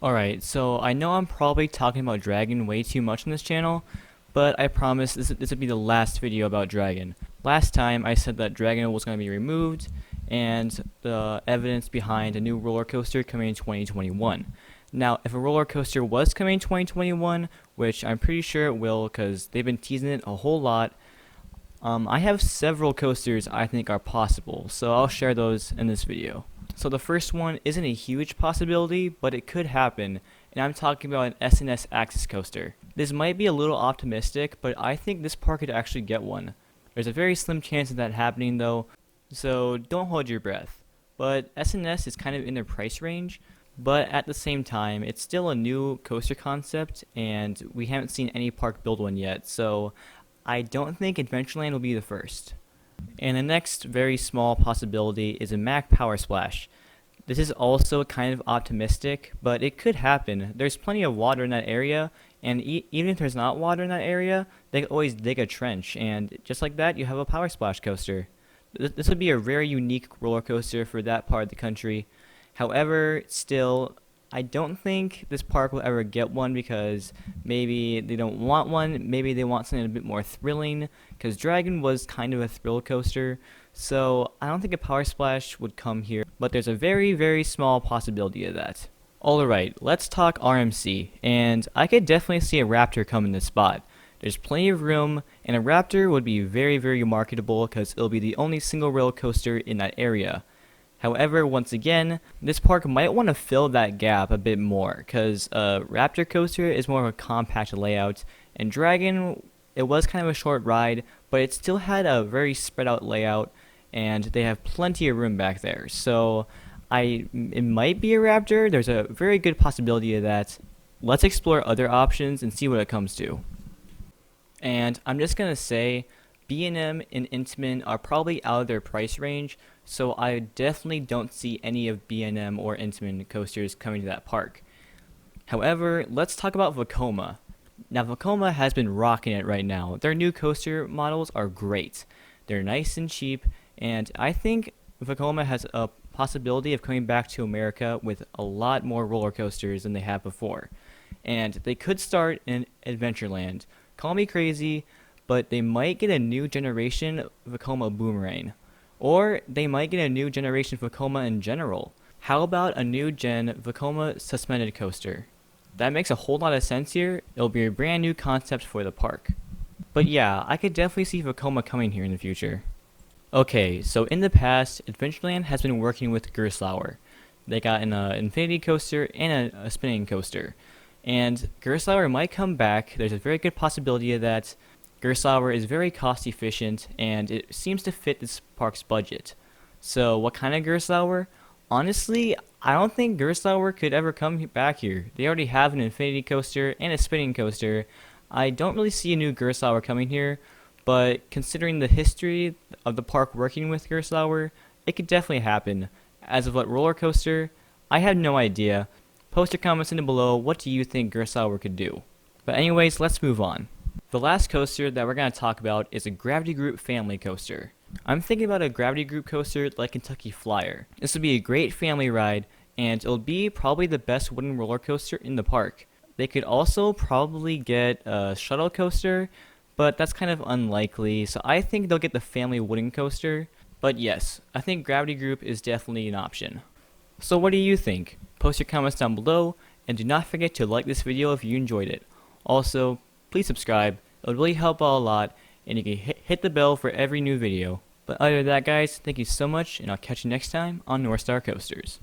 Alright, so I know I'm probably talking about Dragon way too much on this channel, but I promise this would be the last video about Dragon. Last time I said that Dragon was going to be removed, and the evidence behind a new roller coaster coming in 2021. Now, if a roller coaster was coming in 2021, which I'm pretty sure it will because they've been teasing it a whole lot, I have several coasters I think are possible, so I'll share those in this video. So the first one isn't a huge possibility, but it could happen, and I'm talking about an SNS Access coaster. This might be a little optimistic, but I think this park could actually get one. There's a very slim chance of that happening though, so don't hold your breath. But SNS is kind of in their price range, but at the same time, it's still a new coaster concept, and we haven't seen any park build one yet, so I don't think Adventureland will be the first. And the next very small possibility is a Mack Power Splash. This is also kind of optimistic, but it could happen. There's plenty of water in that area, and even if there's not water in that area, they can always dig a trench, and just like that, you have a Power Splash coaster. This would be a very unique roller coaster for that part of the country. However, still, I don't think this park will ever get one because maybe they don't want one, maybe they want something a bit more thrilling, because Dragon was kind of a thrill coaster, so I don't think a Power Splash would come here, but there's a very, very small possibility of that. Alright, let's talk RMC, and I could definitely see a Raptor come in this spot. There's plenty of room, and a Raptor would be very, very marketable because it'll be the only single rail coaster in that area. However, once again, this park might want to fill that gap a bit more, because Raptor coaster is more of a compact layout, and Dragon, it was kind of a short ride, but it still had a very spread out layout, and they have plenty of room back there. So it might be a Raptor. There's a very good possibility of that. Let's explore other options and see what it comes to. And I'm just going to say, B&M and Intamin are probably out of their price range, so I definitely don't see any of B&M or Intamin coasters coming to that park. However, let's talk about Vekoma. Now, Vekoma has been rocking it right now. Their new coaster models are great. They're nice and cheap, and I think Vekoma has a possibility of coming back to America with a lot more roller coasters than they have before. And they could start in Adventureland. Call me crazy, but they might get a new generation Vekoma Boomerang. Or they might get a new generation Vekoma in general. How about a new gen Vekoma Suspended Coaster? That makes a whole lot of sense here. It'll be a brand new concept for the park. But yeah, I could definitely see Vekoma coming here in the future. Okay, so in the past, Adventureland has been working with Gerstlauer. They got an infinity coaster and a spinning coaster. And Gerstlauer might come back. There's a very good possibility of that. Gerstlauer is very cost efficient, and it seems to fit this park's budget. So what kind of Gerstlauer? Honestly, I don't think Gerstlauer could ever come back here. They already have an infinity coaster and a spinning coaster. I don't really see a new Gerstlauer coming here, but considering the history of the park working with Gerstlauer, it could definitely happen. As of what roller coaster, I have no idea. Post your comments in below, what do you think Gerstlauer could do? But anyways, let's move on. The last coaster that we're going to talk about is a Gravity Group family coaster. I'm thinking about a Gravity Group coaster like Kentucky Flyer. This would be a great family ride, and it'll be probably the best wooden roller coaster in the park. They could also probably get a shuttle coaster, but that's kind of unlikely, so I think they'll get the family wooden coaster. But yes, I think Gravity Group is definitely an option. So what do you think? Post your comments down below, and do not forget to like this video if you enjoyed it. Also, please subscribe. It would really help out a lot, and you can hit the bell for every new video. But other than that, guys, thank you so much, and I'll catch you next time on North Star Coasters.